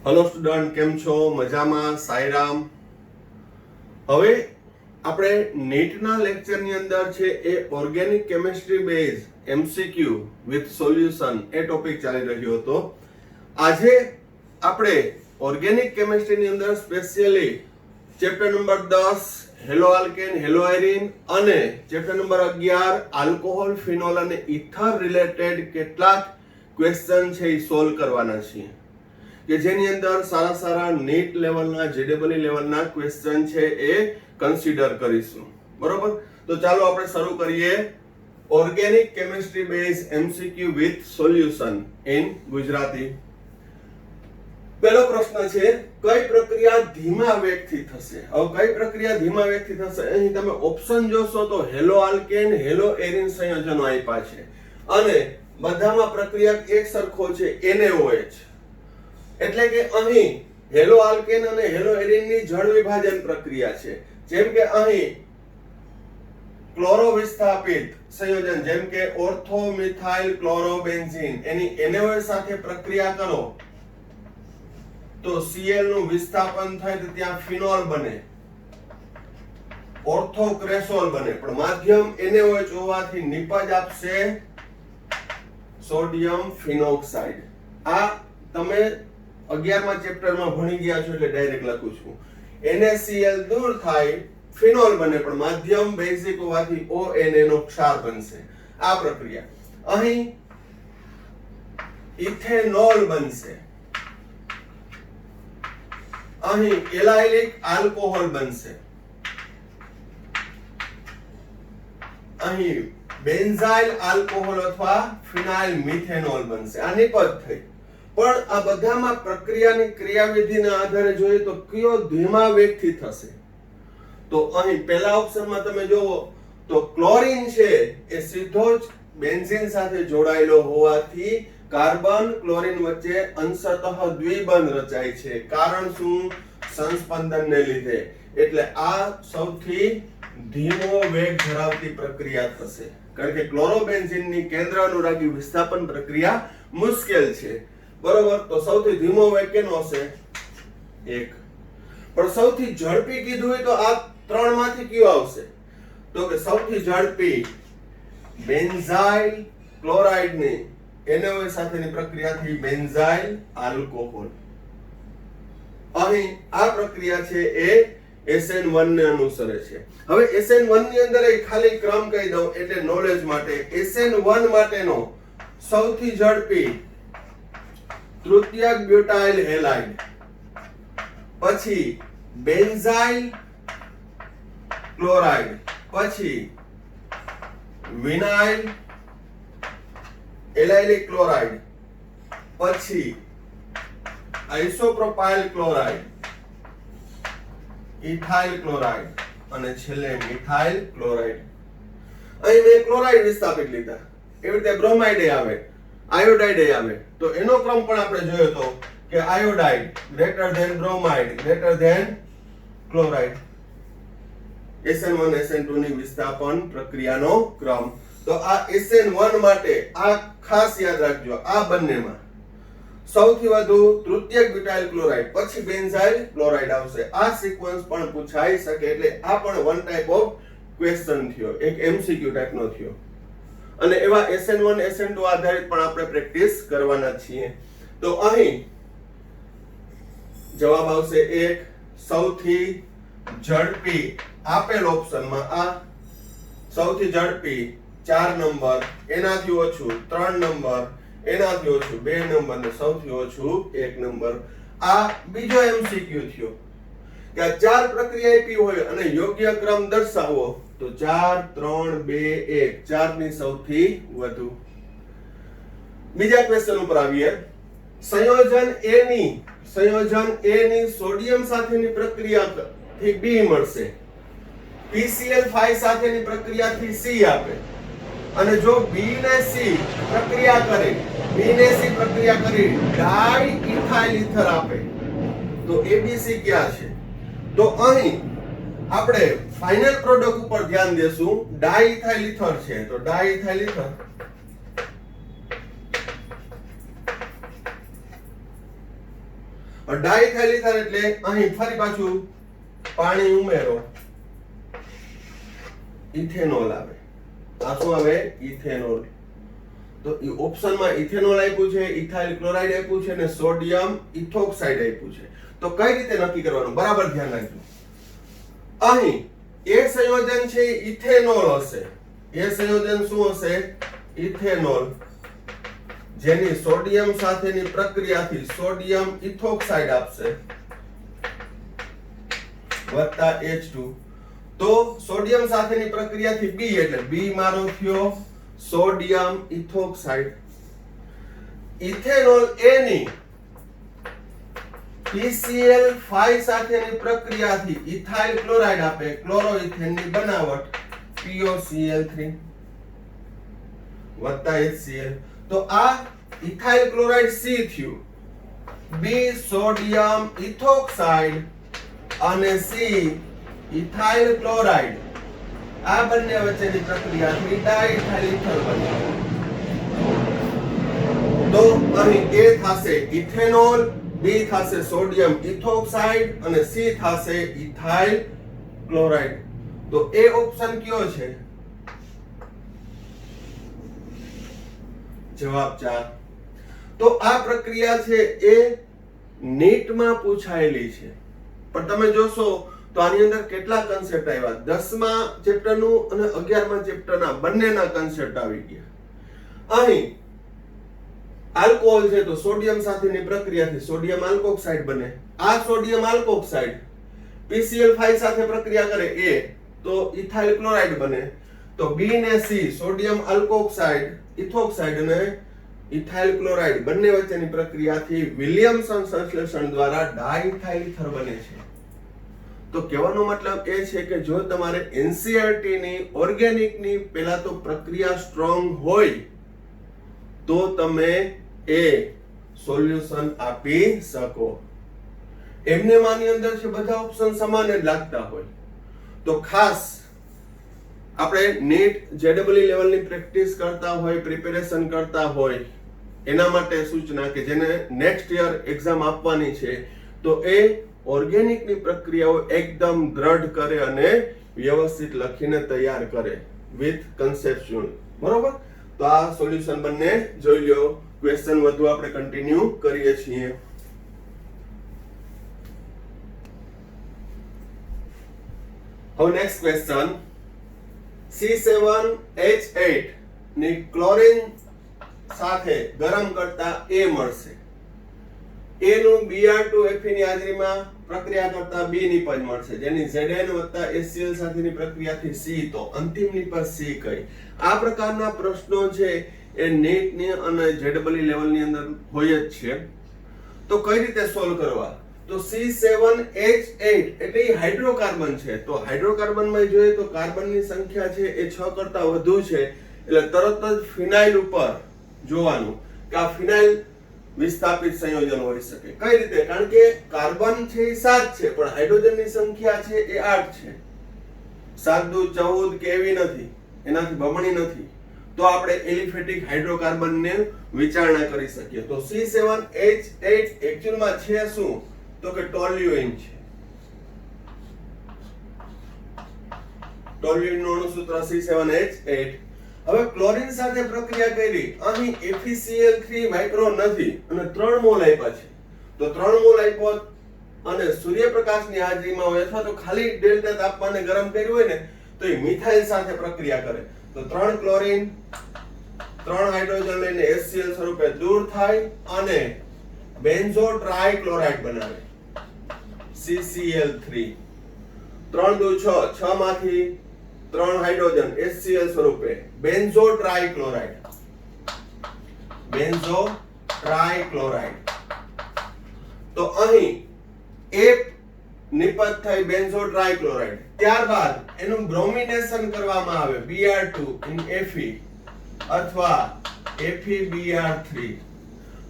Hello student, કેમ છો? મજામાં? સાઈરામ. હવે આપણે નીટના લેક્ચરની અંદર છે એ organic chemistry base MCQ with solution એ ટોપિક ચાલી રહ્યો હતો. આજે આપણે ઓર્ગેનિક કેમિસ્ટ્રીની અંદર specially chapter number 10 haloalkane haloarene અને ચેપ્ટર નંબર 11 આલ્કોહોલ ફિનોલ અને ઇથર રિલેટેડ કેટલાક ક્વેશ્ચન છે એ સોલ્વ કરવાના છીએ કે જેની અંદર સારા નીટ લેવલના જેડબલઈ લેવલના ક્વેશ્ચન છે એ કન્સિડર કરીશું. બરોબર, તો ચાલો આપણે શરૂ કરીએ organic chemistry base MCQ with solution in Gujarati. પહેલો પ્રશ્ન છે, કઈ પ્રક્રિયા ધીમા વેગથી થશે? હવે કઈ પ્રક્રિયા ધીમા વેગથી થશે? અહીં તમે ઓપ્શન જોશો તો હેલો આલ્કેન હેલો એરીન સંયોજનો આપ્યા છે અને બધામાં પ્રક્રિયા એક સરખો છે, NaOH. એટલે કે અહીં હેલો આલ્કેન અને હેલો એરીનની જળ વિભાજન પ્રક્રિયા છે. જેમ કે અહીં ક્લોરો વિસ્થાપિત સંયોજન જેમ કે ઓર્થો મિથાઇલ ક્લોરોબેન્ઝીન એની NaOH સાથે પ્રક્રિયા કરો તો Cl નું વિસ્થાપન થાય તો ત્યાં ફિનોલ બને, ઓર્થોક્રેસોલ બને, પણ માધ્યમ NaOH હોવાથી નિપજ આપશે સોડિયમ ફિનોક્સાઇડ. આ તમે 11મા ચેપ્ટરમાં ભણી ગયા છો એટલે ડાયરેક્ટ લખું છું. NaCl દૂર થાય ફિનોલ બને, પણ માધ્યમ બેઝિક હોવાથી ONA નો ક્ષાર બનશે. આ પ્રક્રિયા. અહીં ઇથેનોલ બનશે, અહીં એલાઇલિક આલ્કોહોલ બનશે, અહીં બેન્ઝાઇલ આલ્કોહોલ અથવા ફિનાઇલ મિથેનોલ બનશે. આ નિપજ થઈ. પણ આ બધામાં પ્રક્રિયાની ક્રિયાવિધિના આધારે જોઈએ તો કયો ધીમા વેગથી થશે? તો અહીં પહેલા ઓપ્શનમાં તમે જોવો તો ક્લોરીન છે એ સીધો જ બેન્ઝીન સાથે જોડાયેલો હોવાથી કાર્બન ક્લોરીન વચ્ચે અંશતઃ દ્વિબંધ રચાય છે. કારણ શું? સંસ્પંદનને લીધે. એટલે આ સૌથી ધીમો વેગ ધરાવતી પ્રક્રિયા થશે, કારણ કે ક્લોરોબેન્ઝીનની કેન્દ્ર અનુરાગી વિસ્થાપન પ્રક્રિયા મુશ્કેલ છે. બરોબર, તો સૌથી ધીમો વેગ કેનો હશે? 1. પણ સૌથી ઝડપી કીધું હોય તો આ ત્રણમાંથી કયો આવશે? તો કે સૌથી ઝડપી બેન્ઝાઇલ ક્લોરાઇડની NaOH સાથેની પ્રક્રિયાથી બેન્ઝાઇલ આલ્કોહોલ. અહીં આ પ્રક્રિયા છે એ SN1 ને અનુસરે છે. હવે SN1 ની અંદર ખાલી ક્રમ કહી દઉં એટલે નોલેજ માટે. SN1 માટેનો સૌથી ઝડપી તૃતીયક બ્યુટાઇલ હેલાઇડ, પછી બેન્ઝાઇલ ક્લોરાઇડ, પછી વિનાઇલ એલાઇલિક ક્લોરાઇડ, પછી આઇસોપ્રોપાઇલ ક્લોરાઇડ, ઇથાઇલ ક્લોરાઇડ અને છેલ્લે મિથાઇલ ક્લોરાઇડ. અહીં મેં ક્લોરાઇડ વિસ્થાપિત લીધા. એવી રીતે બ્રોમાઇડ આવે, આયોડાઇડ આવે. તો એનો ક્રમ પણ આપણે જોયો તો કે iodide greater than bromide greater than chloride. SN1 SN2 ની વિસ્થાપન પ્રક્રિયાનો ક્રમ. તો આ SN1 માટે આ ખાસ યાદ રાખજો, આ બંનેમાં સૌથી વધુ તૃતીયક બ્યુટાઇલ ક્લોરાઇડ, પછી બેન્ઝાઇલ ક્લોરાઇડ આવશે. આ સિક્વન્સ પણ પૂછાઈ શકે. એટલે આ પણ વન ટાઈપ ઓફ ક્વેશ્ચન થયો, એક MCQ ટાઈપનો થયો. અને એવા SN1 SN2 આધારિત પણ આપણે પ્રેક્ટિસ કરવાના છીએ. તો અહીં જવાબ આવશે 1. સૌથી ઝડપી આપેલ ઓપ્શનમાં આ સૌથી ઝડપી 4 નંબર, એનાથી ઓછું 3 નંબર, એનાથી ઓછું 2 નંબર ને સૌથી ઓછું 1 નંબર. આ બીજો MCQ થયો કે આ 4 પ્રક્રિયા આપી હોય અને યોગ્ય ક્રમ દર્શાવો તો 4 3 2 1 4 ની સૌથી વધુ. બીજા ક્વેશ્ચન ઉપર આવીએ. સંયોજન A ની સોડિયમ સાથેની પ્રક્રિયાથી B મળશે, PCl5 સાથેની પ્રક્રિયાથી C આપે, અને જો B ને C પ્રક્રિયા કરી ડાઈ ઇથાઇલ ઇથર આપે તો ABC ક્યાં છે? તો અહીં આપણે ફાઇનલ પ્રોડક્ટ ઉપર ધ્યાન દેશું. ડાઈ ઇથાઇલ ઇથર છે તો ડાઈ ઇથાઇલ ઇથર, ડાઇથાઇલ ઇથર એટલે અહીં ફરી પાછું પાણી ઉમેરો, ઇથેનોલ આવે. આ શું આવે? ઇથેનોલ. તો એ ઓપ્શનમાં ઇથેનોલ આપ્યું છે, ઇથાઇલ ક્લોરાઇડ આપ્યું છે અને સોડિયમ ઇથોક્સાઇડ આપ્યું છે. તો કઈ રીતે નક્કી કરવાનું? બરાબર ધ્યાન રાખજો. અહીં એ સંયોજન છે ઇથેનોલ હશે. એ સંયોજન શું હશે? ઇથેનોલ, જેની સોડિયમ સાથેની પ્રક્રિયાથી સોડિયમ ઇથોક્સાઇડ આપશે વત્તા H2. તો સોડિયમ સાથેની પ્રક્રિયાથી B એટલે B મારો થયો સોડિયમ ઇથોક્સાઇડ. ઇથેનોલ A ની PCl5 સાથેની પ્રક્રિયાથી ઇથાઇલ ક્લોરાઇડ આપે, ક્લોરોઇથેનની બનાવટ POCl3 વત્તા HCl. તો આ ઇથાઇલ ક્લોરાઇડ C થયું, B સોડિયમ ઇથોક્સાઇડ અને C ઇથાઇલ ક્લોરાઇડ. આ બંને વચ્ચેની પ્રક્રિયાથી ડાઇથાઇલ ઇથર બને. તો અહીં A થશે ઇથેનોલ, B થશે સોડિયમ ઇથોક્સાઇડ અને C થશે ઇથાઇલ ક્લોરાઇડ. તો એ ઓપ્શન કયો છે? જવાબ 4. તો આ પ્રક્રિયા છે એ નીટમાં પૂછાયેલી છે, પણ તમે જોશો તો આની અંદર કેટલા કન્સેપ્ટ આવ્યા? 10મા ચેપ્ટરનું અને 11મા ચેપ્ટરના બંનેના કન્સેપ્ટ આવી ગયા. અહીં આલ્કોહોલ છે તો સોડિયમ સાથેની પ્રક્રિયાથી સોડિયમ આલ્કોક્સાઇડ બને. આ સોડિયમ આલ્કોક્સાઇડ PCl5 સાથે પ્રક્રિયા કરે A તો ઇથાઇલ ક્લોરાઇડ બને. તો B ને C સોડિયમ આલ્કોક્સાઇડ ઇથોક્સાઇડ અને ઇથાઇલ ક્લોરાઇડ બંને વચ્ચેની પ્રક્રિયાથી વિલિયમસન સંશ્લેષણ દ્વારા ડાઇથાઇલ ઇથર બને છે. તો કહેવાનો મતલબ એ છે કે જો તમારે NCERT ની ઓર્ગેનિક ની પહેલા તો પ્રક્રિયા સ્ટ્રોંગ હોય તો તમે એ સોલ્યુશન આપી શકો. એમને માની અંદર છે બધા ઓપ્શન સમાન જ લાગતા હોય તો ખાસ આપણે નીટ JEE લેવલની પ્રેક્ટિસ કરતા હોય, પ્રિપેરેશન કરતા હોય, એના માટે સૂચના કે જેને નેક્સ્ટ યર એક્ઝામ આપવાની છે તો એ ઓર્ગેનિકની પ્રક્રિયાઓ એકદમ દ્રઢ કરે અને વ્યવસ્થિત લખીને તૈયાર કરે વિથ કન્સેપ્ચ્યુઅલ. બરોબર? તો આ સોલ્યુશન બંને જોઈ લો. ક્વેશ્ચન વધુ આપણે કન્ટિન્યુ કરીએ છીએ. હવે નેક્સ્ટ ક્વેશ્ચન, C7H8 ની ક્લોરીન સાથે ગરમ કરતા A મળશે. A નું Br2 Fe ની હાજરીમાં પ્રક્રિયા કરતા B નિપજ મળશે, જેની Zn HCl સાથેની પ્રક્રિયાથી C. તો અંતિમ નિપજ C કઈ? આ પ્રકારના પ્રશ્નો છે એ નીટ ની અને JEE લેવલની અંદર હોય જ છે. તો કઈ રીતે સોલ્વ કરવા? તો C7H8 એટલે હાઇડ્રોકાર્બન છે. તો હાઇડ્રોકાર્બનમાં જોઈએ તો કાર્બનની સંખ્યા છે એ 6 કરતા વધુ છે, એટલે તરત જ ફિનાઇલ ઉપર જોવાનું કે આ ફિનાઇલ વિસ્થાપિત સંયોજન હોઈ શકે. કઈ રીતે? કારણ કે કાર્બન છે એ 7 છે પણ હાઇડ્રોજનની સંખ્યા છે એ 8 છે. 7 દુ 14 કે એવી નથી, એનાથી બમણી નથી. તો આપણે એલિફેટિક હાઇડ્રોકાર્બનને વિચારણા કરી શકીએ. તો C7H8 એક્ચ્યુઅલમાં છે શું? તો કે ટોલ્યુઇન છે. ટોલ્યુઇન નું અણુસૂત્ર C7H8. હવે ક્લોરીન સાથે પ્રક્રિયા કરી, અહીં FeCl3 માઇક્રો નથી અને 3 મોલ આપ્યા છે. તો 3 મોલ આપ્યો અને સૂર્યપ્રકાશની હાજરીમાં હોય અથવા તો ખાલી ડેલ્ટા તાપમાને ગરમ કર્યું હોય ને તો એ મિથાઇલ સાથે પ્રક્રિયા કરે. તો 3 ક્લોરીન 3 હાઇડ્રોજન લઈને HCl સ્વરૂપે દૂર થાય અને બેન્ઝો ટ્રાઇક્લોરાઇડ બનાવે CCl3. 3 દુ 6, 6 માંથી 3 હાઇડ્રોજન HCl સ્વરૂપે બેન્ઝો ટ્રાઇક્લોરાઇડ. તો અહીં એક નિપજ થઈ બેન્ઝો ટ્રાઇક્લોરાઇડ. ત્યારબાદ એનું બ્રોમિનેશન કરવામાં આવે Br2 in Fe અથવા FeBr3.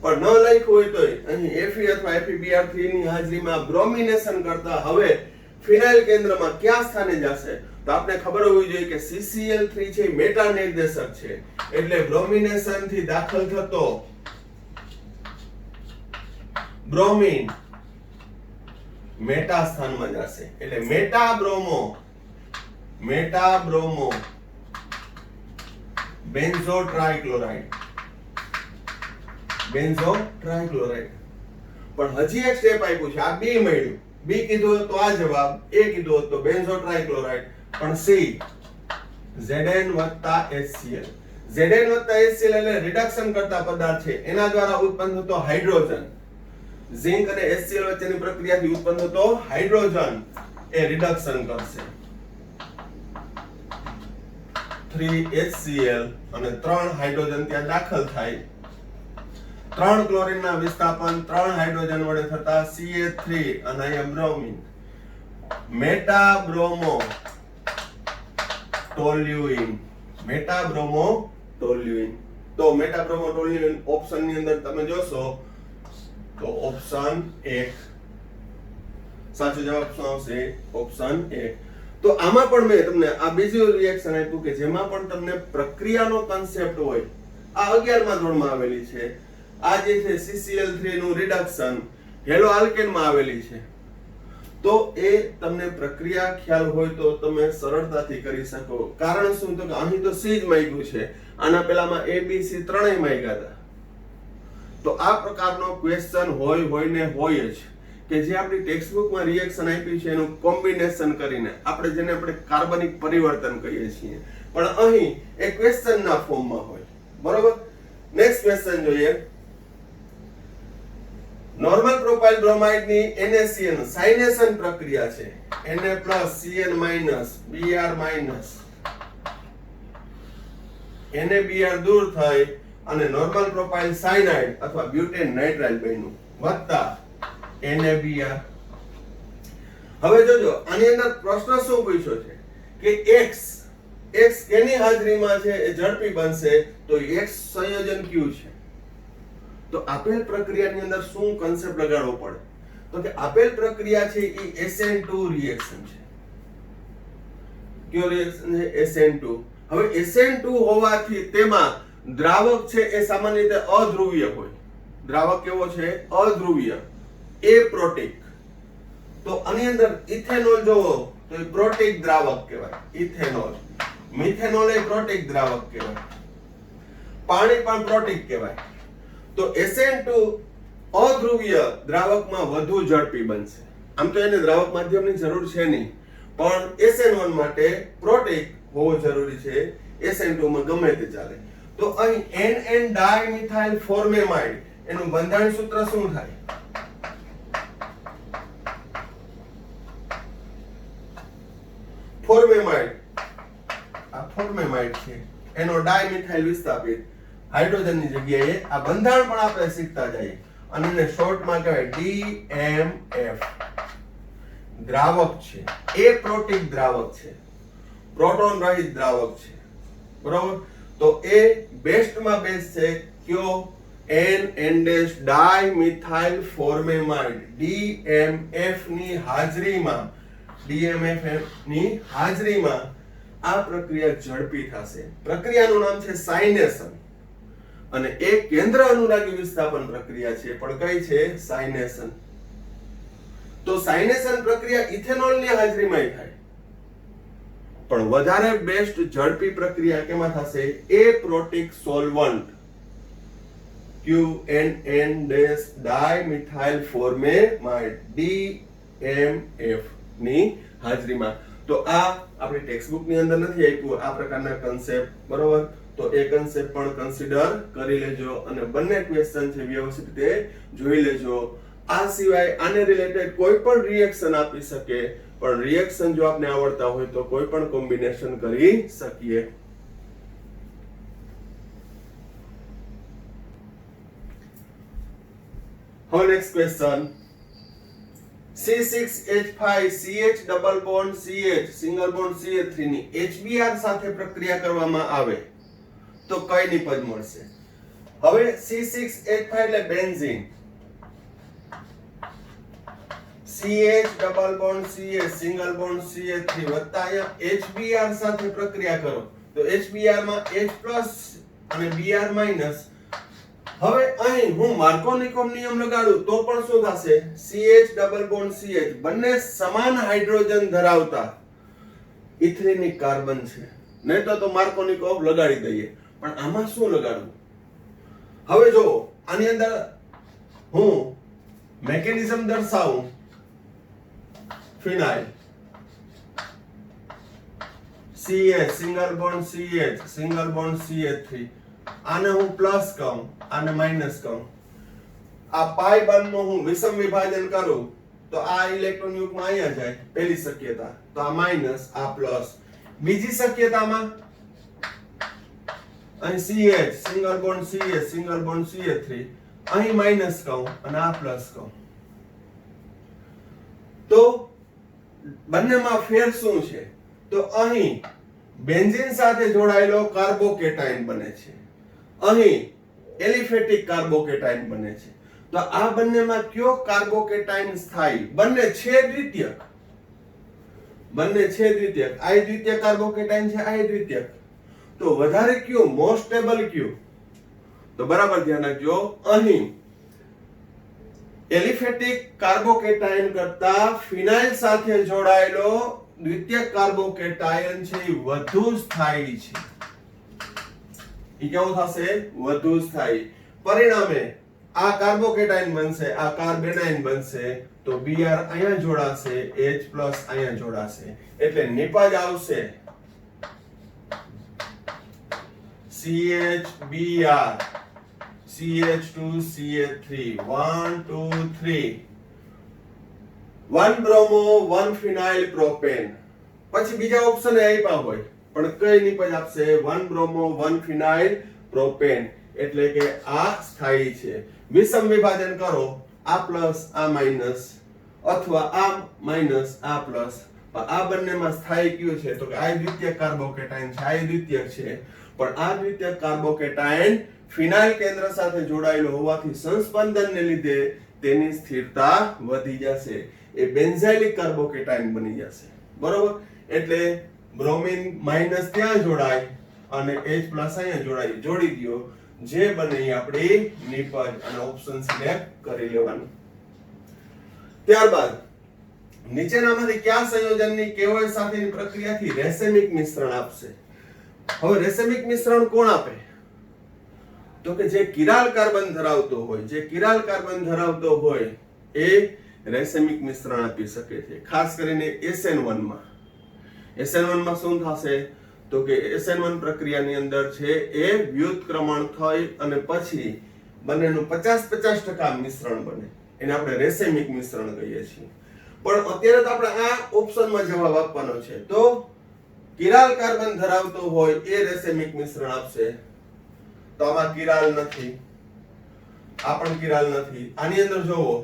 પણ ન લખ્યું હોય તો અહીં Fe અથવા FeBr3 ની હાજરીમાં બ્રોમિનેશન કરતા હવે ફિનાઇલ કેન્દ્રમાં ક્યાં સ્થાને જશે? તો આપણે ખબર હોવી જોઈએ કે CCl3 છે મેટા નિર્દેશક છે, એટલે બ્રોમિનેશન થી દાખલ થતો બ્રોમિન મેટા સ્થાનમાં જશે એટલે મેટાબ્રોમો બેન્ઝો ટ્રાઇક્લોરાઇડ પણ હજી એક સ્ટેપ આપ્યું છે આ બી મળ્યું બી કીધું હોત તો આ જવાબ એ કીધું હોત તો બેન્ઝો ટ્રાઇક્લોરાઇડ પણ સી Zn વત્તા HCl એટલે રિડક્શન કરતા પદાર્થ છે એના દ્વારા ઉત્પન્ન થતો હાઇડ્રોજન ઝિંક અને HCl વચ્ચેની પ્રક્રિયાથી ઉત્પન્ન થતો હાઇડ્રોજન એ રિડક્શન કરશે 3HCl અને 3 હાઇડ્રોજન ત્યાં દાખલ થાય 3 ક્લોરીન ના વિસ્થાપન 3 હાઇડ્રોજન વડે થતા CH3 અને અહીંયા બ્રોમિન મેટાબ્રોમો ટોલ્યુઇન તો મેટાબ્રોમોટોલ્યુઇન ઓપ્શન ની અંદર તમે જોશો તો ઓપ્શન 1 સાચો જવાબ શું આવશે ઓપ્શન 1 તો આમાં પણ મેં તમને આ બીજું રિએક્શન આપ્યું કે જેમાં પણ તમને પ્રક્રિયાનો કન્સેપ્ટ હોય આ 11મા ધોરણમાં આવેલી છે આ જે છે CCl3 નું રિડક્શન હેલો આલ્કેનમાં આવેલી છે તો એ તમને પ્રક્રિયા ખ્યાલ હોય તો તમે સરળતાથી કરી શકો કારણ શું તો કે અહીં તો સી જ માંગ્યું છે આના પહેલામાં A B C ત્રણેય માંગ્યા હતા તો આ પ્રકારનો ક્વેશ્ચન હોય જ કે જે આપણી ટેક્સ્ટબુકમાં રિએક્શન આપ્યું છે એનું કોમ્બિનેશન કરીને આપણે કાર્બનિક પરિવર્તન કહીએ છીએ પણ અહીં એ ક્વેશ્ચનના ફોર્મમાં હોય બરોબર નેક્સ્ટ ક્વેશ્ચન જોઈએ નોર્મલ પ્રોપાઇલ બ્રોમાઇડ ની NaCN સાઇનેશન પ્રક્રિયા છે Na+Cn- Br- NaBr દૂર થઈ અને નોર્મલ પ્રોપાઇલ સાયનાઇડ અથવા બ્યુટેન નાઇટ્રાઇલ બન્યું વત્તા NaBr હવે જોજો આની અંદર પ્રશ્ન શું પૂછ્યો છે કે X કેની હાજરીમાં છે એ ઝડપી બનશે તો X સંયોજન Q છે તો આપેલ પ્રક્રિયાની અંદર શું કન્સેપ્ટ લગાડવો પડે તો કે આપેલ પ્રક્રિયા છે એ SN2 રિએક્શન છે કયો રિએક્શન છે SN2 હવે SN2 હોવાથી તેમાં દ્રાવક છે એ સામાન્ય રીતે અધ્રુવીય હોય દ્રાવક કેવો છે અધ્રુવીય એપ્રોટિક તો આની અંદર ઇથેનોલ જોવો તો એ પ્રોટિક દ્રાવક કહેવાય ઇથેનોલ મિથેનોલ એ પ્રોટિક દ્રાવક કહેવાય પાણી પણ પ્રોટિક કહેવાય તો SN2 અધ્રુવીય દ્રાવકમાં વધુ ઝડપી બનશે આમ તો એને દ્રાવક માધ્યમની જરૂર છે નહીં પણ SN1 માટે પ્રોટિક હોવો જરૂરી છે SN2 માં ગમે તે ચાલે તો અહીં NN ડાયમિથાઇલ ફોર્મેમાઇડ એનું બંધારણ સૂત્ર શું થાય ફોર્મેમાઇડ છે એનો ડાયમિથાઇલ વિસ્થાપિત હાઇડ્રોજનની જગ્યાએ આ બંધારણ પણ આપણે શીખતા જઈએ અને એને શોર્ટમાં કહેવાય DMF દ્રાવક છે એ પ્રોટિક દ્રાવક છે પ્રોટોન રહિત દ્રાવક છે બરોબર તો એ બેસ્ટમાં બેસ્ટ છે કયો NN ડાયમિથાઇલ ફોર્મેમાઇડ DMF ની હાજરીમાં આ પ્રક્રિયા ઝડપી થશે પ્રક્રિયાનું નામ છે સાઇનેશન અને એક કેન્દ્ર અનુરાગી વિસ્થાપન પ્રક્રિયા છે પણ કઈ છે સાઇનેશન તો સાઇનેશન પ્રક્રિયા ઇથેનોલ ની હાજરીમાં થાય પણ વધારે બેસ્ટ ઝડપી પ્રક્રિયા કેમાં થશે એ protic solvent QNN dimethyl ફોર્મેમાઇડ DMF ની હાજરીમાં તો આ આપણી ટેક્સ્ટબુક ની અંદર નથી આપ્યું આ પ્રકારના કન્સેપ્ટ બરોબર તો એ કન્સેપ્ટ પણ કન્સિડર કરી લેજો અને બંને ક્વેશ્ચન છે વ્યવસ્થિત રીતે જોઈ લેજો આ સિવાય આને રિલેટેડ કોઈ પણ રિએક્શન આપી શકે પણ રિએક્શન જો આપને આવડતા હોય તો કોઈ પણ કોમ્બિનેશન કરી શકીએ હવે next question C6H5CH double bond CH single bond CH3 ની HBr સાથે પ્રક્રિયા કરવામાં આવે તો કઈ નિપજ મળશે હવે C6H5 એટલે benzene CH double bond CH single bond CH3 વત્તા અહીંયા HBr સાથે પ્રક્રિયા કરો તો HBr માં H+ અને Br- હવે અહીં હું માર્કોનિકોવ નિયમ લગાડું તો પણ શું થશે? CH ડબલ બોન્ડ CH બંને સમાન હાઇડ્રોજન ધરાવતા ઇથિલિનિક કાર્બન છે. નહીં તો માર્કોનિકોવ લગાડી દઈએ, પણ આમાં શું લગાડવું? હવે જો આની અંદર હું મેકેનિઝમ દર્શાવું, ફિનાઇલ CH single bond CH single bond CH3, આને હું પ્લસ કહું, આને માઈનસ કહું. આ પાઈ બંધનું હું વિષમ વિભાજન કરું તો આ ઇલેક્ટ્રોન યુગ્મ અહીંયા જાય, પહેલી શક્યતા. તો આ માઈનસ, આ પ્લસ. બીજી શક્યતામાં અહીં CH single bond CH single bond CH3, અહીં માઈનસ કહું અને આ પ્લસ કહું. તો બંનેમાં ફેર શું છે? તો અહીં બેન્ઝીન સાથે જોડાયેલો કાર્બોકેટાઇન બને છે, અહીં એલિફેટિક કાર્બોકેટાઇન બને છે. તો આ બંનેમાં કયો કાર્બોકેટાઇન સ્થાયી? બંને છે દ્વિતીયક, બંને છે દ્વિતીયક. આ દ્વિતીયક કાર્બોકેટાઇન છે, આ દ્વિતીયક. તો વધારે કયો? મોસ્ટ સ્ટેબલ કયો? તો બરાબર ધ્યાન રાખજો, અહીં એલિફેટિક કાર્બોકેટાઇન કરતા ફિનાઇલ સાથે જોડાયેલો દ્વિતીયક કાર્બોકેટાયન છે એ વધુ સ્થાયી છે. એ કેવું થશે? વધુ સ્થાયી. પરિણામે આ કાર્બોકેટાયન બનશે, આ કાર્બેનાઇન બનશે. તો Br અહીંયા જોડાશે, H+ અહીંયા જોડાશે, એટલે નિપજ આવશે CH_Br CH2 CH3 1 2 3 1 બ્રોમો 1 ફિનાઇલ પ્રોપેન. પછી બીજા ઓપ્શન આપ્યા હોય પણ કઈ નિપજ આપશે? 1 બ્રોમો 1 ફિનાઇલ પ્રોપેન. એટલે કે આ સ્થાયી છે. વિષમ વિભાજન કરો, આ પ્લસ આ માઈનસ, અથવા આ માઈનસ આ પ્લસ. આ બંનેમાં સ્થાયી કયું છે? તો કે આ દ્વિતીયક કાર્બોકેટાઇન છે, આ દ્વિતીયક છે. પણ આ દ્વિતીયક કાર્બોકેટાઇન ફિનાઇલ કેન્દ્ર સાથે જોડાયેલો હોવાથી સંસ્પંદનને લીધે તેની સ્થિરતા વધી જશે, એ બેન્ઝાઇલિક કાર્બોકેટાઇન બની જશે. બરોબર? એટલે બ્રોમિન માઈનસ ત્યાં જોડાય અને H+ અહીંયા જોડાય, જોડી દો. જે બને એ આપણી નિપજ અને ઓપ્શન સિલેક્ટ કરી લેવાનું. ત્યારબાદ નીચેનામાંથી કયા સંયોજનની KOH સાથેની પ્રક્રિયાથી રેસેમિક મિશ્રણ આપશે? હવે રેસેમિક મિશ્રણ કોણ આપે? તો કે જે કિરાલ કાર્બન ધરાવતો હોય, જે કિરાલ કાર્બન ધરાવતો હોય એ રેસેમિક મિશ્રણ આપી શકે છે. ખાસ કરીને SN1 માં. SN1 માં શું થશે? તો કે SN1 પ્રક્રિયાની અંદર છે એ વ્યુત્ક્રમણ થઈ અને પછી બંનેનું 50-50% મિશ્રણ બને, એને આપણે રેસેમિક મિશ્રણ કહીએ છીએ. પણ અત્યારે તો આપણે આ ઓપ્શનમાં જવાબ આપવાનો છે. તો કિરાલ કાર્બન ધરાવતો હોય એ રેસેમિક મિશ્રણ આપશે. તો આમાં કિરાલ નથી, આ પણ કિરાલ નથી. આની અંદર જોવો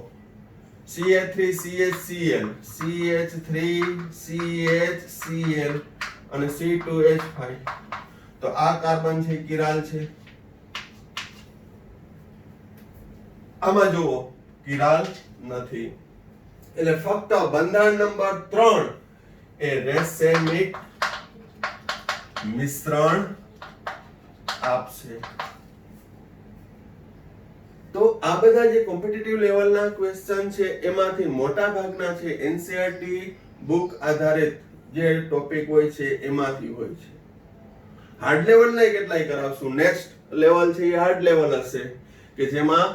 CH3 CHCl CH3 CHCl અને C2H5. તો આ કાર્બન છે કિરાલ છે. આમાં જોવો કિરાલ નથી. એટલે ફક્ત બંધારણ નંબર 3 એ રેસેમિક મિશ્રણ આપશે. તો આ બધા જે કોમ્પિટિટિવ લેવલના ક્વેશ્ચન છે એમાંથી મોટા ભાગના છે NCERT બુક આધારિત જે ટોપિક હોય છે એમાંથી હોય છે. હાર્ડ લેવલના કેટલાય કરાવશું. નેક્સ્ટ લેવલ છે એ હાર્ડ લેવલ હશે કે જેમાં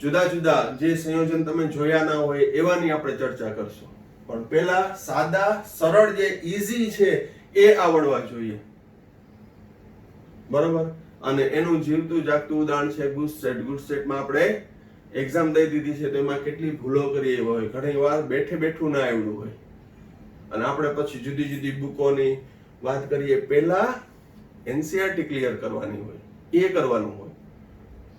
જુદા જુદા જે સંયોજન તમે જોયા ના હોય એવાની આપણે ચર્ચા કરશું. પણ પહેલા સાદા સરળ જે ઈઝી છે એ આવડવા જોઈએ. બરોબર? અને એનું જીવતું જાગતું ઉદાહરણ છે ગુડસેટ. ગુડસેટમાં આપણે એક્ઝામ દઈ દીધી છે તો એમાં કેટલી ભૂલો કરી હોય, ઘણી વાર બેઠે બેઠું ના આવડ્યું હોય અને આપણે પછી જુદી જુદી બુકોની વાત કરીએ. પહેલા NCERT ક્લિયર કરવાની હોય, એ કરવાનું હોય.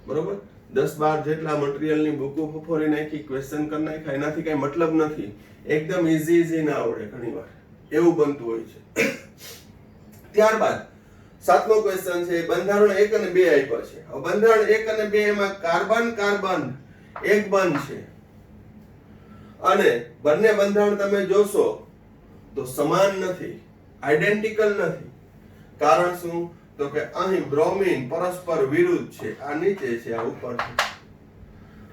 બરોબર? 10-12 જેટલા મટીરીયલની બુકો ફોફોરી નાખી, ક્વેશ્ચન કરી નાખ્યા, એનાથી કઈ મતલબ નથી. એકદમ ઈઝી ના આવડે, ઘણી વાર એવું બનતું હોય છે. ત્યારબાદ 7મો ક્વેશ્ચન છે બંધારણ 1 અને 2 આપ્યા છે. હવે બંધારણ 1 અને 2 એમાં કાર્બન કાર્બન એક બંધ છે અને બંને બંધારણ તમે જોશો તો સમાન નથી, આઈડેન્ટિકલ નથી. કારણ શું? તો કે અહીં બ્રોમિન પરસ્પર વિરુદ્ધ છે, આ નીચે છે, આ ઉપર છે.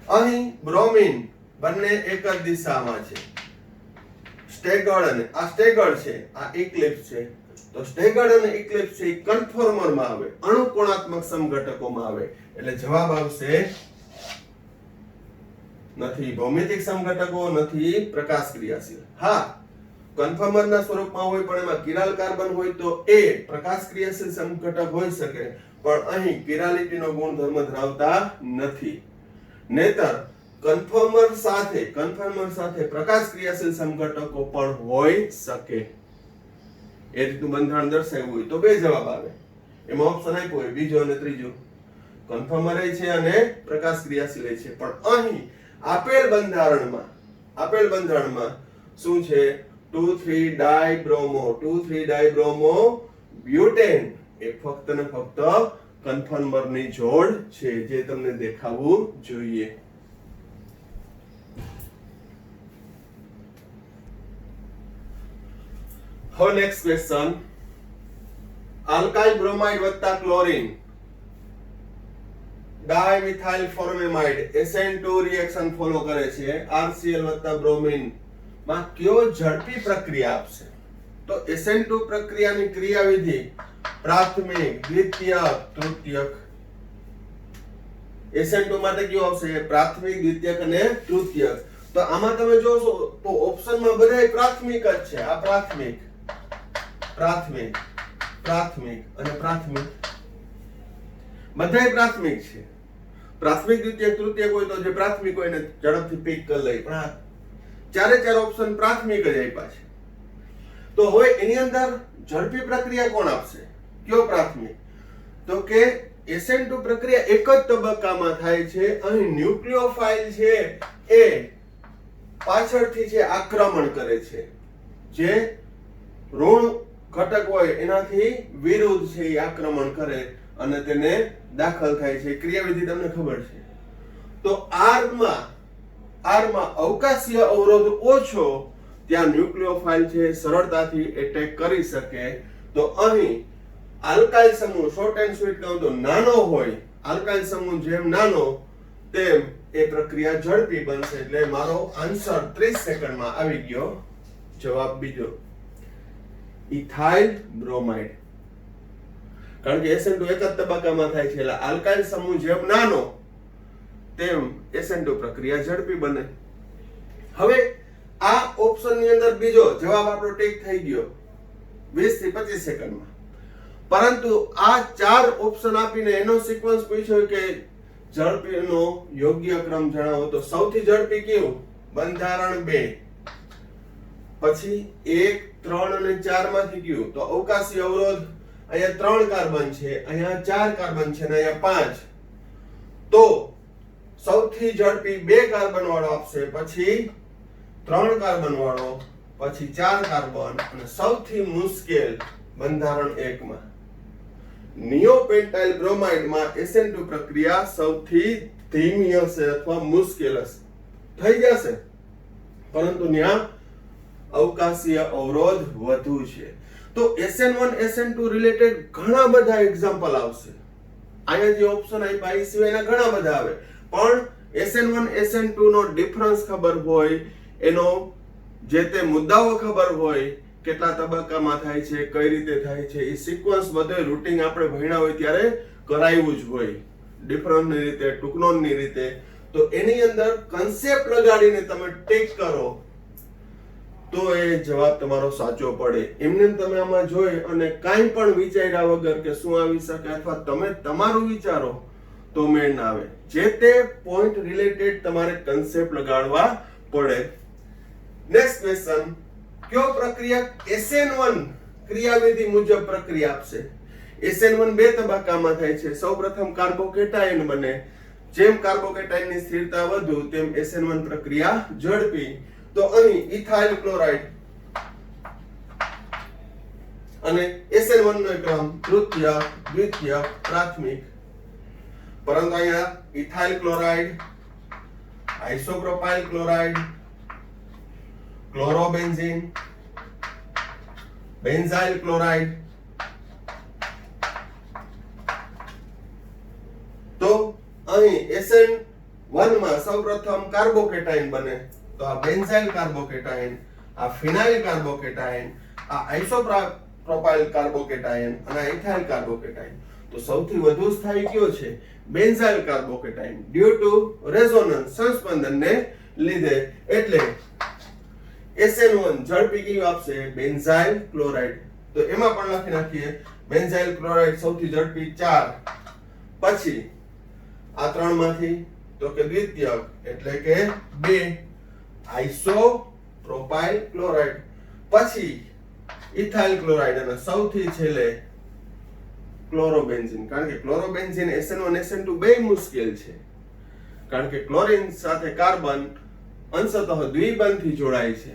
અહીં બ્રોમિન બંને એક જ દિશામાં છે. સ્ટેગર્ડ અને આ સ્ટેગર્ડ છે, આ ઇક્લિપ્સ છે. તો સ્ટેગર્ડ અને ઇક્લિપ્સ છે કન્ફોર્મરમાં આવે, અણુકોણાત્મક સમઘટકોમાં આવે. એટલે જવાબ આવશે નથી ભૌમિતિક સમઘટકો, નથી પ્રકાશ ક્રિયાશીલ. હા, કન્ફર્મરના સ્વરૂપમાં હોય પણ એમાં કિરાલ કાર્બન હોય તો એ પ્રકાશ ક્રિયાશીલ સમઘટક હોઈ શકે, પણ અહીં કિરાલિટીનો ગુણધર્મ ધરાવતા નથી. નહીતર કન્ફર્મર સાથે પ્રકાશ ક્રિયાશીલ સમઘટકો પણ હોઈ શકે. એ રીતનું બંધારણ દર્શાવ્યું હોય તો બે જવાબ આવે. એમાં ઓપ્શન આપ્યો હોય બીજો અને ત્રીજો. કન્ફર્મર છે અને પ્રકાશ ક્રિયાશીલ છે. પણ અહીં આપેલ બંધારણમાં શું છે? 2,3 ડાયબ્રોમો બ્યુટેન એ ફક્ત ને ફક્ત કન્ફર્મરની જોડ છે, જે તમને દેખાવું જોઈએ. હવે નેક્સ્ટ ક્વેશ્ચન, આલ્કાઇલ બ્રોમાઇડ વત્તા chlorine dimethyl formamide SN2 reaction follow કરે છે. RCl વત્તા બ્રોમિન માં કયો ઝડપી પ્રક્રિયા આપશે? તો SN2 પ્રક્રિયાની ક્રિયાવિધિ પ્રાથમિક, દ્વિતીયક, તૃતીયક. SN2 માટે કયો આવશે? પ્રાથમિક, દ્વિતીયક અને તૃતીયક. તો આમાં તમે જોશો તો ઓપ્શનમાં બધાય પ્રાથમિક જ છે. આ પ્રાથમિક અને પ્રાથમિક બધાય પ્રાથમિક છે. પ્રાથમિક, દ્વિતીયક, તૃતીયક હોય તો જે પ્રાથમિક હોય ને ઝડપથી પિક કરી લઈ, પણ આ ચારે ચાર ઓપ્શન પ્રાથમિક જ આપ્યા છે. તો હવે એની અંદર ઝડપી પ્રક્રિયા કોણ આપશે? કયો પ્રાથમિક? તો કે SN2 પ્રક્રિયા એક જ તબક્કામાં થાય છે. અહીં ન્યુક્લિયોફાઇલ છે એ પાછળથી છે આક્રમણ કરે છે. જે ઋણ ઘટક હોય એનાથી વિરુદ્ધ છે એ આક્રમણ કરે અને તેને દાખલ થાય છે. ક્રિયાવિધિ તમને ખબર છે. તો આરમાં અવકાશીય અવરોધ ઓછો, ત્યાં ન્યુક્લિયોફાઇલ છે સરળતાથી એટેક કરી શકે. તો અહીં આલ્કાઇલ સમૂહ, શોર્ટ એન્ડ સ્વીટ કહું તો નાનો હોય, આલ્કાઇલ સમૂહ જેમ નાનો તેમ એ પ્રક્રિયા ઝડપી બનશે. એટલે મારો આન્સર 30 સેકન્ડમાં આવી ગયો. જવાબ બીજો, ઇથાઇલ બ્રોમાઇડ. કારણ કે SN2 એક જ તબક્કામાં થાય છે, એટલે આલ્કાઇલ સમૂહ જેમ નાનો તેમ SN2 પ્રક્રિયા ઝડપી બને. હવે આ ઓપ્શન ની અંદર બીજો જવાબ આપણો ટીક થઈ ગયો 20 થી 25 સેકન્ડમાં. પરંતુ આ ચાર ઓપ્શન આપીને એનો સિક્વન્સ પૂછ્યો કે ઝડપીનો યોગ્ય ક્રમ જણાવો. તો સૌથી ઝડપી કયું? બંધારણ 2. પછી 1, 3 અને 4 માંથી કયું? તો અવકાશી અવરોધ અહીંયા 3 કાર્બન છે, અહીંયા 4 કાર્બન છે અને અહીંયા 5. તો સૌથી ઝડપી 2 કાર્બન વાળો આપશે, પછી 3 કાર્બન વાળો, પછી 4 કાર્બન, અને સૌથી મુશ્કેલ બંધારણ 1 માં નિયોપેન્ટાઇલ બ્રોમાઇડ માં SN2 પ્રક્રિયા સૌથી ધીમી હશે અથવા મુશ્કેલ હશે. થઈ જશે, પરંતુ ત્યાં અવકાશીય અવરોધ વધુ છે. તો SN1 SN2 રિલેટેડ ઘણા બધા એક્ઝામ્પલ આવશે. અહીંયા જે ઓપ્શન આપ્યા એ સિવાયના ઘણા બધા આવે. પણ SN1 SN2 નો ડિફરન્સ ખબર હોય, એનો જે તે મુદ્દાઓ ખબર હોય, કેટલા તબક્કામાં થાય છે, કઈ રીતે થાય છે, એ સિક્વન્સ બધે રૂટિંગ આપણે ભણ્યા હોય ત્યારે કરાવ્યું જ હોય, ડિફરન્સની રીતે, ટૂંકનોનની રીતે. તો એની અંદર કન્સેપ્ટ લગાડીને તમે ટીક કરો તો એ જવાબ તમારો સાચો પડે. એમને તમે આમાં જોઈ અને કાંઈ પણ વિચાર્યા વગર કે શું આવી શકે અથવા તમે તમારું વિચારો તો મેળ ના આવે. જે તે પોઈન્ટ રિલેટેડ તમારે કન્સેપ્ટ લગાડવા પડે. નેક્સ્ટ ક્વેશ્ચન, કયો પ્રક્રિયા SN1 ક્રિયાવિધિ મુજબ પ્રક્રિયા આપશે? SN1 બે તબક્કામાં થાય છે. સૌપ્રથમ કાર્બોકેટાયન બને. જેમ કાર્બોકેટાયનની સ્થિરતા વધુ તેમ SN1 પ્રક્રિયા ઝડપી. તો અહીં ઇથાઇલ ક્લોરાઇડ અને SN1 નો ક્રમ તૃતીય, દ્વિતીય, પ્રાથમિક. પરંતુ અહીંયા ethyl chloride, isopropyl chloride, chlorobenzene, benzyl chloride, SN1 માં સૌપ્રથમ કાર્બોકેટાઇન બને તો આ બેન્ઝાઇલ કાર્બોકેટાઇન, આ ફિનાઇલ કાર્બોકેટાઇન, આ આઇસોપ્રોપાઇલ કાર્બોકેટાઇન અને આ ઇથાઇલ કાર્બોકેટાઇન. તો સૌથી વધુ સ્થાયી કયો છે? Benzyl carbocation, due to resonance, સંસ્પંદનને લીધે. એટલે SN1 ઝડપી કયું આપશે? Benzyl chloride. તો એમાં પણ લખી નાખીએ બેન્ઝાઇલ ક્લોરાઇડ સૌથી ઝડપી 4. પછી આ ત્રણમાંથી તો કે દ્વિતીયક એટલે કે 2 આઇસોપ્રોપાઇલ ક્લોરાઇડ, પછી ઇથાઇલ ક્લોરાઇડ અને સૌથી છેલ્લે ક્લોરોબેન્ઝીન. કારણ કે ક્લોરોબેન્ઝીન SN1 SN2 બે મુશ્કેલ છે, કારણ કે ક્લોરીન સાથે કાર્બન અંશતઃ દ્વિબંધથી જોડાય છે,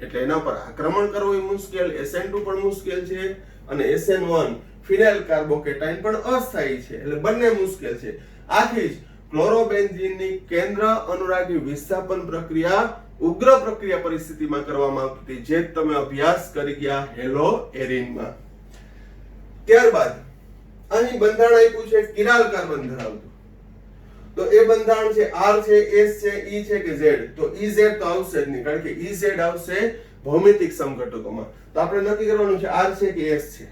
એટલે એના પર આક્રમણ કરવું મુશ્કેલ. SN2 પણ મુશ્કેલ છે અને SN1 ફિનાઇલ કાર્બોકેટાઇન પણ અસ્થાયી છે, એટલે બંને મુશ્કેલ છે. આથી જ ક્લોરોબેન્ઝીનની કેન્દ્ર અનુરાગી વિસ્થાપન પ્રક્રિયા ઉગ્ર પ્રક્રિયા પરિસ્થિતિમાં કરવામાં આવતી, જે તમે અભ્યાસ કરી ગયા હેલો એરિનમાં. ત્યારબાદ અહીં બંધારણ આપ્યું છે કિરાલ કાર્બન ધરાવતું. તો એ બંધારણ છે R છે, S છે, E છે કે Z? તો EZ તો આવશે જ નહીં, કારણ કે EZ આવશે ભૌમિતિક સમઘટકોમાં. તો આપણે નક્કી કરવાનું છે R છે કે S છે.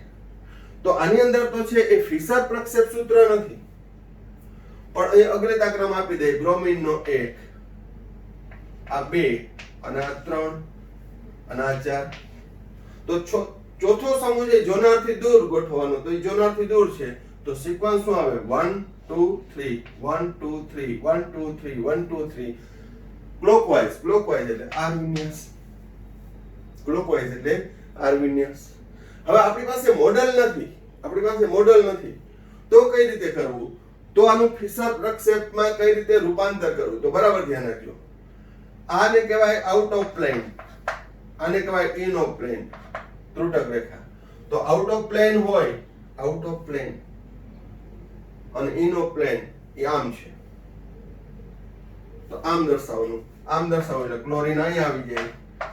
તો આની અંદર તો છે એ ફિશર પ્રક્ષેપ સૂત્ર નથી, પણ અહીં અગ્રતા ક્રમ આપી દે. બ્રોમિન નો 1, આ 2 અને આ 3 અને આ 4. તો ચોથો સમૂહ છે જોનારથી દૂર ગોઠવવાનો, તો એ જોનારથી દૂર છે. તો સિક્વન્સ શું આવે? 1 2 3 1 2 3 1 2 3 1 2 3 ક્લોકવાઇઝ. ક્લોકવાઇઝ એટલે આર વિન્યાસ. ક્લોકવાઇઝ એટલે આર વિન્યાસ. હવે આપણી પાસે મોડેલ નથી, તો કઈ રીતે કરવું? તો આનું ફિશર પ્રક્ષેપમાં કઈ રીતે રૂપાંતર કરવું? તો બરાબર ધ્યાન રાખજો. આને કહેવાય આઉટ ઓફ પ્લેન, આને કહેવાય ઇન ઓફ પ્લેન, ત્રુટક રેખા. તો આઉટ ઓફ પ્લેન હોય, આઉટ ઓફ પ્લેન અને ઇન ઓફ પ્લેન એ આમ છે, તો આમ દર્શાવવાનું. આમ દર્શાવો એટલે ક્લોરીન અહીંયા આવી જાય,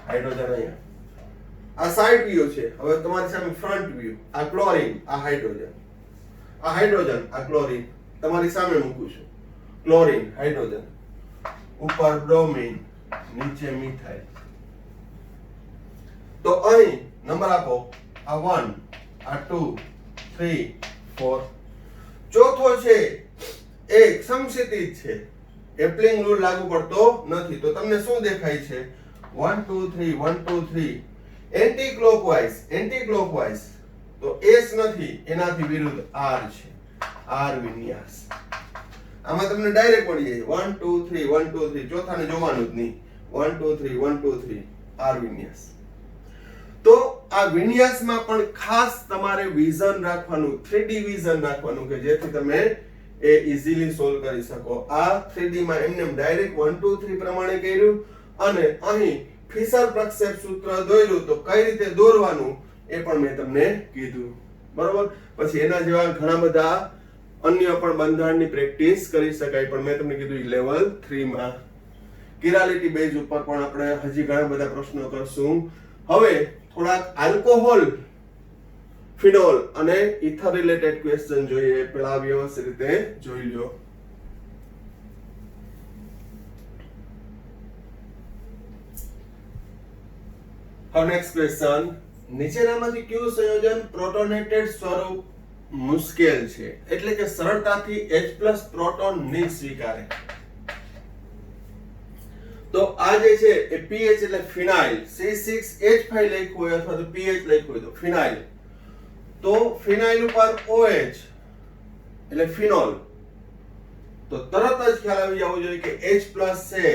હાઇડ્રોજન અહીંયા. આ સાઇડ વ્યૂ છે. હવે તમારી સામે ફ્રન્ટ વ્યૂ. આ ક્લોરીન, આ હાઇડ્રોજન, આ હાઇડ્રોજન, આ ક્લોરીન તમારી સામે મૂકું છું. ક્લોરીન, હાઇડ્રોજન, ઉપર બ્રોમિન, નીચે મિથાઇલ. તો અહીં નંબર આપો. આ 1, આ 2, 3, 4. ચોથો છે એક સમક્ષિતિજ છે, એપ્લિંગ રૂલ લાગુ પડતો નથી. તો તમને શું દેખાય છે? 1 2 3 1 2 3 એન્ટી ક્લોકવાઇઝ. તો S નથી, એનાથી વિરુદ્ધ R છે, R વિન્યાસ. આમાં તમને ડાયરેક્ટ મળી જાય 1 2 3 1 2 3. ચોથાને જોવાનું જ નહીં. 1 2 3 1 2 3 R વિન્યાસ. તો આ વિન્યાસમાં પણ ખાસ તમારે વિઝન રાખવાનું, 3D વિઝન રાખવાનું, કે જેથી તમે એ ઈઝીલી સોલ્વ કરી શકો. આ 3D માં એમને ડાયરેક્ટ 1 2 3 પ્રમાણે કર્યું અને અહીં ફિશર પ્રક્ષેપ સૂત્ર દોર્યું, તો કઈ રીતે દોરવાનું એ પણ મેં તમને કીધું. બરોબર. પછી એના જેવા ઘણા બધા અન્ય પણ બંધારણની પ્રેક્ટિસ કરી શકાય, પણ મેં તમને કીધું લેવલ 3 માં. કિરાલિટી બેઝ ઉપર પણ આપણે હજી ઘણા બધા પ્રશ્નો કરશું. હવે થોડાક આલ્કોહોલ, ફિનોલ અને ઇથર રિલેટેડ ક્વેશ્ચન જોઈએ. પેલા વ્યવસ્થિત રીતે જોઈ લો. હવે નેક્સ્ટ ક્વેશ્ચન. નીચેનામાંથી કયું સંયોજન પ્રોટોનેટેડ સ્વરૂપ મુશ્કેલ છે, એટલે કે સરળતાથી H+ પ્રોટોન નહીં સ્વીકારે? તો આ જે છે એ pH એટલે ફિનાઇલ, C6H5 લખ્યું હોય અથવા તો pH લખ્યું હોય તો ફિનાઇલ. તો ફિનાઇલ ઉપર OH એટલે ફિનોલ. તો તરત જ ખ્યાલ આવી જવો જોઈએ કે H+ છે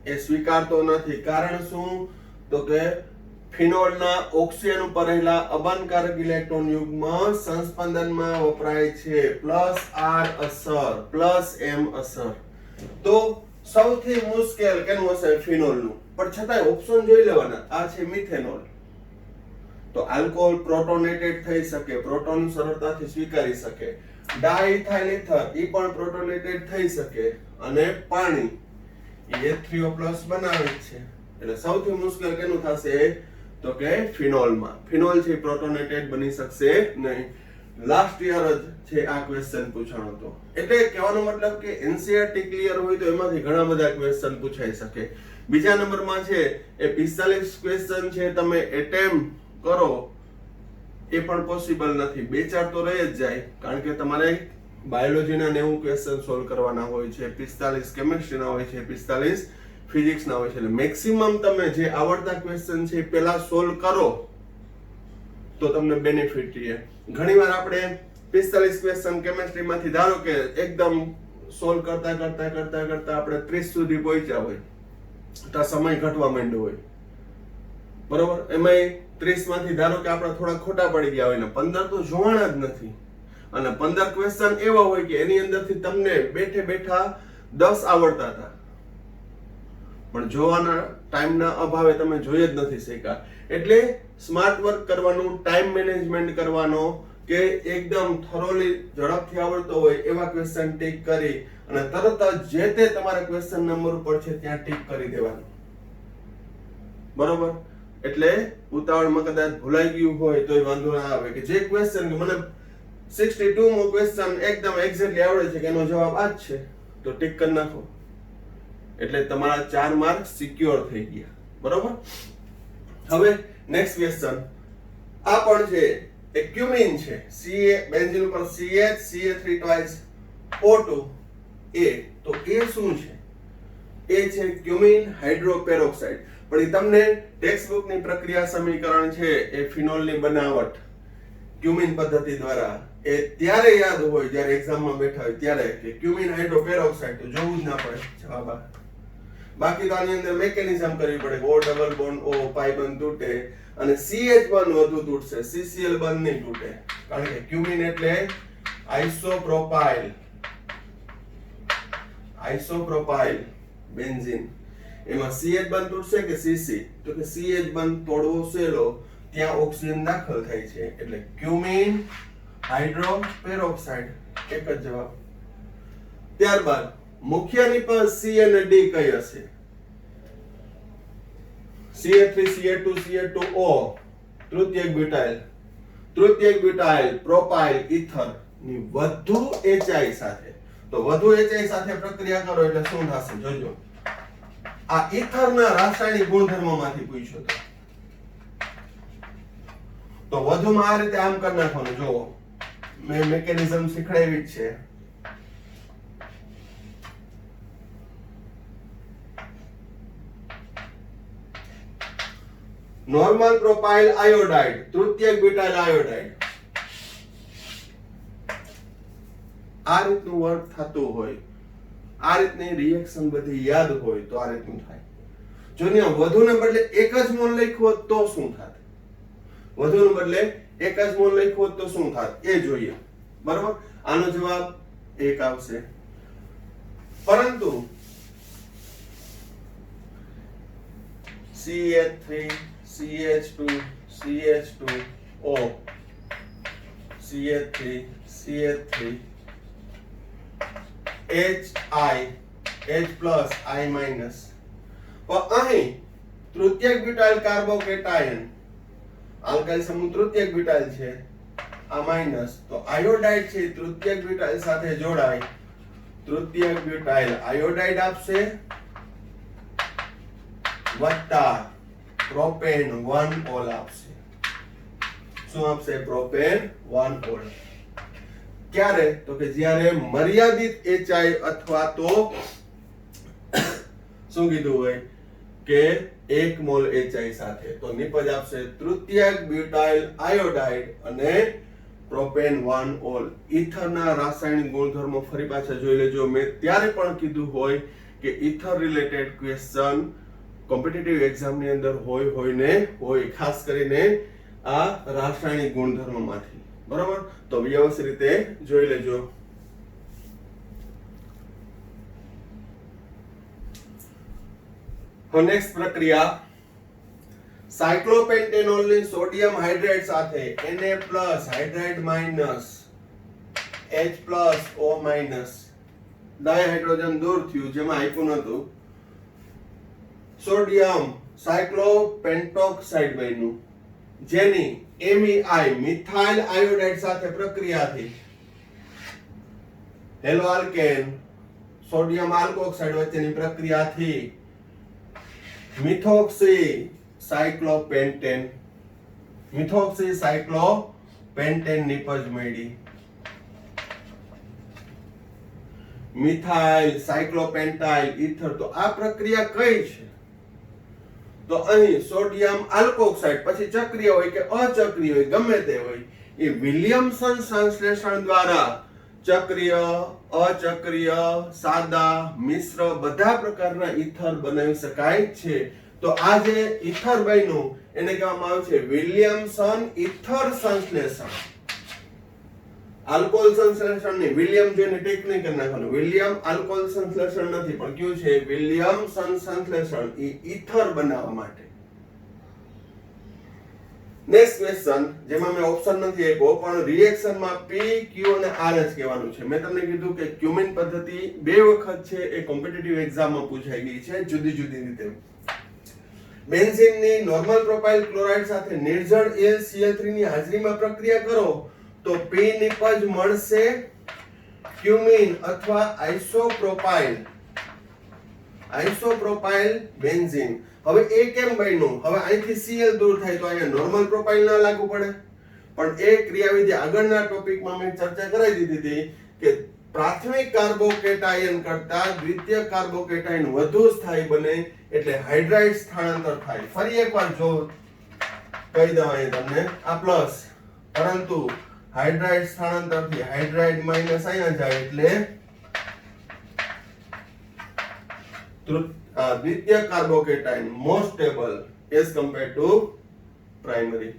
એ સ્વીકારતો નથી. કારણ શું? તો કે ફિનોલના ઓક્સિજન ઉપર રહેલા અબનકારક ઇલેક્ટ્રોન યુગ્મ સંસ્પંદનમાં વપરાય છે, +R અસર, +M અસર. તો સૌથી મુશ્કેલ કેનું હશે? ફિનોલનું. પણ છતાંય ઓપ્શન જોઈ લેવાના. આ છે મિથેનોલ. તો આલ્કોહોલ પ્રોટોનેટેડ થઈ શકે, પ્રોટોન સરળતાથી સ્વીકારી શકે. ડાઇથાઇલ ઇથર ઈ પણ પ્રોટોનેટેડ થઈ શકે, અને પાણી H3O+ બનાવે છે. એટલે સૌથી મુશ્કેલ કેનું થશે? તો કે ફિનોલમાં. ફિનોલ છે પ્રોટોનેટેડ બની શકશે નહીં. લાસ્ટ યર જ છે આ ક્વેશ્ચન પૂછાણો હતો. એટલે કહેવાનો મતલબ કે એનસીઆરટી ક્લિયર હોય તો એમાંથી ઘણા બધા ક્વેશ્ચન પૂછાઈ શકે. બીજા નંબરમાં છે એ 45 ક્વેશ્ચન છે તમે એટેમ્પ કરો એ પણ પોસિબલ નથી. 2-4 તો રહી જ જાય, કારણ કે તમારે બાયોલોજીના 90 ક્વેશ્ચન સોલ્વ કરવાના હોય છે, 45 કેમિસ્ટ્રીના હોય છે, 45 ફિઝિક્સના હોય છે. એટલે મેક્સિમમ તમે જે આવડતા ક્વેશ્ચન છે પહેલા સોલ્વ કરો તો તમને બેનિફિટ રહે. ઘણીવાર આપણે 45 ક્વેશ્ચન કેમિસ્ટ્રીમાંથી ધારો કે એકદમ સોલ્વ કરતા આપણે 30 સુધી પહોંચ્યા હોય તો સમય ઘટવા માંડ્યો હોય, બરોબર. એમાંય 30 માંથી ધારો કે આપણે થોડા ખોટા પડી ગયા હોય ને 15 તો જોવાના જ નથી, અને 15 ક્વેશ્ચન એવા હોય કે એની અંદરથી તમને બેઠે બેઠા 10 આવડતા હતા, પણ જોવાના ટાઈમના અભાવે તમે જોઈ જ નથી શક્યા. એટલે સ્માર્ટ વર્ક કરવાનું, ટાઈમ મેનેજમેન્ટ કરવાનો, કે એકદમ થોરોલી ઝડપથી આવડતો હોય એવા ક્વેશ્ચન ટીક કરી અને તરત જ જે તે તમારા ક્વેશ્ચન નંબર ઉપર છે ત્યાં ટીક કરી દેવાનું, બરોબર. એટલે ઉતાવળમાં કદાચ ભૂલાઈ ગયું હોય તોય વાંધો ના આવે કે જે ક્વેશ્ચન મને 62 મો ક્વેશ્ચન એકદમ એક્ઝેક્ટલી આવડે છે કે એનો જવાબ આ જ છે તો ટીક કરી નાખો, એટલે તમારા 4 માર્ક સિક્યોર થઈ ગયા, બરોબર. હવે નેક્સ્ટ ક્વેશ્ચન આ પણ છે, એક ક્યુમિન છે, Ca બેન્ઝીન ઉપર CH Ca3 twice O2 A. તો એ શું છે? એ છે ક્યુમિન હાઇડ્રોપેરોક્સાઇડ. પણ એ તમને ટેક્સ્ટ બુક ની પ્રક્રિયા સમીકરણ છે એ ફિનોલની બનાવટ ક્યુમિન પદ્ધતિ દ્વારા એ ત્યારે યાદ હોય જ્યારે એક્ઝામમાં બેઠા હોય ત્યારે કે ક્યુમિન હાઇડ્રોપેરોક્સાઇડ, તો જોવું જ ના પડે જવાબ. બાકી તો આની અંદર મિકેનિઝમ કરવી પડે. O ડબલ બોન્ડ O પાઈ બંધ તૂટે અને CH બંધ વધુ તૂટશે, CCl બંધ નહીં તૂટે, કારણ કે ક્યુમિન એટલે આઇસોપ્રોપાઇલ બેન્ઝીન. એમાં CH બંધ તૂટશે કે CC? તો કે CH બંધ તોડવો સહેલો, ત્યાં ઓક્સિજન દાખલ થાય છે, એટલે ક્યુમિન હાઇડ્રોપેરોક્સાઇડ એક જ જવાબ. ત્યારબાદ મુખ્યની પર C અને D કઈ હશે? Ca3 Ca2 Ca2O તૃતીયક butyl propyl ether ની વધુ HI સાથે. તો વધુ HI સાથે પ્રક્રિયા કરો એટલે શું થશે જોજો. આ ઇથરના રાસાયણિક ગુણધર્મોમાંથી પૂછ્યો તો વધુમાં આ રીતે આમ કરી નાખવાનું. જો મેં મિકેનિઝમ શીખડાવી જ છે. નોર્મલ પ્રોપાઇલ આયોડાઇડ, તૃતીયક બ્યુટાઇલ આયોડાઇડ, આ રીતનું વર્ક થતું હોય, આ રીતની રિએક્શન બધી યાદ હોય તો આ રીતનું થાય. જો ને વધુને બદલે એક જ મોલ લખ્યું હોત તો શું થાત? વધુને બદલે એક જ મોલ લખ્યું હોત તો શું થાત એ જોઈએ, બરોબર. આનો જવાબ 1 આવશે. પરંતુ CH3 CH2 CH2O CH3 CH3 H plus I minus. પણ અહીં તૃતીયક બ્યુટાઇલ કાર્બોકેટાયન, આલ્કાઇલ સમૂહ તૃતીયક બ્યુટાઇલ છે, આ માઈનસ, તો આયોડાઇડ છે તૃતીયક બ્યુટાઇલ સાથે જોડાય, તૃતીયક બ્યુટાઇલ આયોડાઇડ આપશે વત્તા પ્રોપેન 1 ઓલ આપશે. શું આપશે? Propane 1 all. ક્યારે? તો કે જ્યારે મર્યાદિત HI અથવા તો શું કીધું હોય કે 1 મોલ HI સાથે, તો નિપજ આપશે તૃતીયક બ્યુટાઇલ આયોડાઇડ અને પ્રોપેન 1 ઓલ. ઇથરના રાસાયણિક ગુણધર્મો ફરી પાછા જોઈ લેજો. મેં ત્યારે પણ કીધું હોય કે ether related question competitive exam ની અંદર હોય, ખાસ કરીને આ રાસાયણિક ગુણધર્મોમાંથી, બરોબર. તો વ્યવસ્થિત રીતે જોઈ લેજો. નેક્સ્ટ પ્રક્રિયા, સાયક્લોપેન્ટેનોલ ની સોડિયમ હાઇડ્રેટ સાથે Na+ hydrate minus H+O minus, dihydrogen દૂર થયું જેમાં આપ્યું નતું, સોડિયમ સાયક્લોપેન્ટોક્સાઇડ બન્યું, જેની MEI મિથાઇલ આયોડાઇડ સાથે પ્રક્રિયાથી હેલો આલ્કેન સોડિયમ આલ્કોક્સાઇડ વચ્ચેની પ્રક્રિયાથી મિથોક્સી સાયક્લોપેન્ટેન નિપજ મળી. Methyl સાયક્લોપેન્ટાઇલ ether. તો આ પ્રક્રિયા કઈ છે? તો અહીં સોડિયમ આલ્કોક્સાઇડ પછી ચક્રીય હોય કે અચક્રીય હોય ગમે તે હોય એ વિલિયમસન સંશ્લેષણ દ્વારા ચક્રીય અચક્રીય સાદા મિશ્ર બધા પ્રકારના ઈથર બનાવી શકાય છે. તો આ જે ઈથર બન્યું એને કહેવામાં આવે છે વિલિયમસન ઈથર સંશ્લેષણ. આલ્કોહોલ સંશ્લેષણ નહીં, વિલિયમ જોઈને ટીક નહીં કરી નાખવાનું. વિલિયમ આલ્કોહોલ સંશ્લેષણ નથી પણ કયું છે વિલિયમસન સંશ્લેષણ એ ઈથર બનાવવા માટે. નેક્સ્ટ ક્વેશ્ચન જેમાં મેં ઓપ્શન નથી આપ્યો પણ રિએક્શનમાં P, Q અને R જ કહેવાનું છે. મેં તમને કીધું કે ક્યુમિન પદ્ધતિ બે વખત છે એ કોમ્પિટિટિવ એક્ઝામમાં પૂછાઈ ગઈ છે જુદી જુદી રીતે. બેન્ઝીનની નોર્મલ પ્રોપાઇલ ક્લોરાઇડ સાથે નિર્જળ AlCl3 ની હાજરીમાં પ્રક્રિયા કરો તો P નિપજ મળશે ક્યુમિન અથવા આઇસોપ્રોપાઇલ બેન્ઝીન. હવે એ કેમ બન્યું? હવે અહીંથી Cl દૂર થાય તો અહીંયા નોર્મલ પ્રોપાઇલ ના લાગુ પડે. પણ એ ક્રિયાવિધિ આગળના ટોપિકમાં મેં ચર્ચા કરાવી દીધી હતી કે પ્રાથમિક કાર્બોકેટાયન કરતા દ્વિતીય કાર્બોકેટાયન વધુ સ્થાયી બને એટલે હાઇડ્રાઇડ સ્થાનાંતર થાય. ફરી એકવાર જો કહી દઉં અહીં તમને આ પ્લસ, પરંતુ હાઇડ્રાઇડ સ્થાનાંતરથી હાઇડ્રાઇડ માઈનસ અહીંયા જાય એટલે દ્વિતીય carbocation more stable as compared to primary.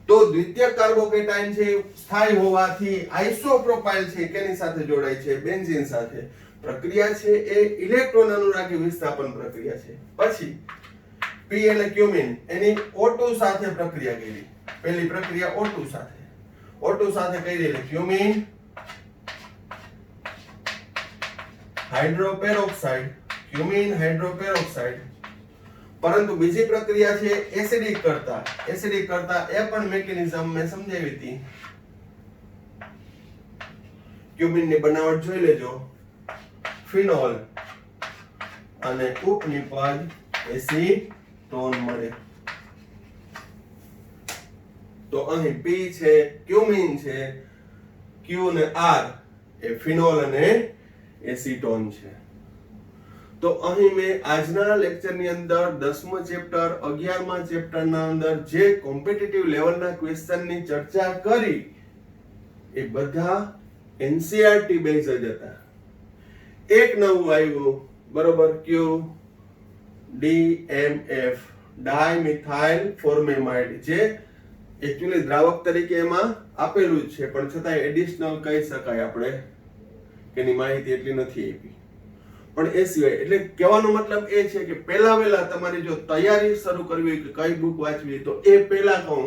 તો દ્વિતીય કાર્બોકેટાયન છે સ્થાયી હોવાથી આઇસોપ્રોપાઇલ છે કેની સાથે જોડાય છે? બેન્ઝીન સાથે. પ્રક્રિયા છે એ ઇલેક્ટ્રોન અનુરાગી વિસ્થાપન પ્રક્રિયા છે. પછી P એટલે ક્યુમિન એની O2 સાથે પ્રક્રિયા કરી. પહેલી પ્રક્રિયા O2 સાથે કરી એટલે ક્યુમિન હાઇડ્રોપેરોક્સાઇડ પરંતુ બીજી પ્રક્રિયા છે એસિડિક કરતા એ પણ મિકેનિઝમ મેં સમજાવી હતી. ક્યુમિન ની બનાવટ જોઈ લેજો. ફિનોલ અને ઉપનિપજ એસીટોન મળે. તો અહીં P છે ક્યુમિન છે, Q અને R એ ફિનોલ અને એસીટોન છે. તો અહીં મેં આજના લેક્ચરની અંદર 10મો ચેપ્ટર 11મા ચેપ્ટરના અંદર જે કોમ્પિટિટિવ લેવલના ક્વેશ્ચનની ચર્ચા કરી એ બધા NCERT બેઝ જ હતા. એક નવું આવ્યું બરોબર Q DMF ડાયમિથાઇલ ફોર્મેમાઇડ જે એકચ્યુઅલી દ્રાવક તરીકે એમાં આપેલું જ છે પણ છતાં એડિશનલ કહી શકાય આપણે કે એની માહિતી એટલી નથી આપી. પણ એ સિવાય એટલે કહેવાનો મતલબ એ છે કે પહેલા વહેલા તમારી જો તૈયારી શરૂ કરવી હોય કે કઈ બુક વાંચવી તો એ પહેલા કહું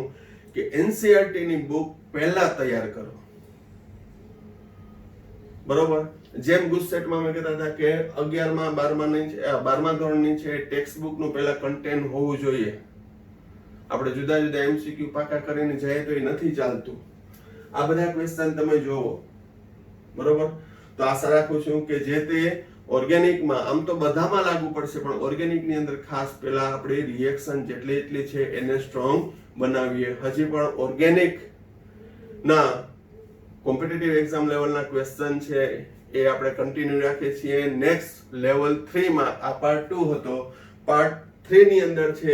કે NCERT ની બુક પહેલા તૈયાર કરો. બરોબર. જેમ ગુજસેટમાં મેં કહેતા હતા કે 11મા 12મા ધોરણની છે ટેક્સ્ટ બુક નું પહેલા કન્ટેન્ટ હોવું જોઈએ. આપણે જુદા જુદા MCQ પાકા કરીને જાય તો એ નથી ચાલતું. આ બધા ક્વેશ્ચન તમે જોવો. બરોબર. તો આશા રાખું છું કે જે તે ઓર્ગેનિકમાં આમ તો બધામાં લાગુ પડશે પણ ઓર્ગેનિકની અંદર ખાસ પહેલા આપણે રિએક્શન જેટલી છે એને સ્ટ્રોંગ બનાવીએ. હજી પણ ઓર્ગેનિક ના કોમ્પિટિટિવ એક્ઝામ લેવલના ક્વેશ્ચન છે એ આપણે કન્ટિન્યુ રાખીએ છીએ. નેક્સ્ટ લેવલ 3 માં આ પાર્ટ 2 હતો. પાર્ટ 3 ની અંદર છે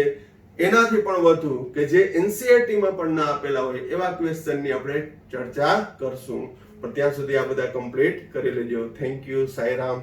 એનાથી પણ વધુ કે જે NCERT માં પણ ના આપેલા હોય એવા ક્વેશ્ચનની આપણે ચર્ચા કરશું. પણ ત્યાં સુધી આ બધા કમ્પ્લીટ કરી લેજો. Thank you. સાઈરામ.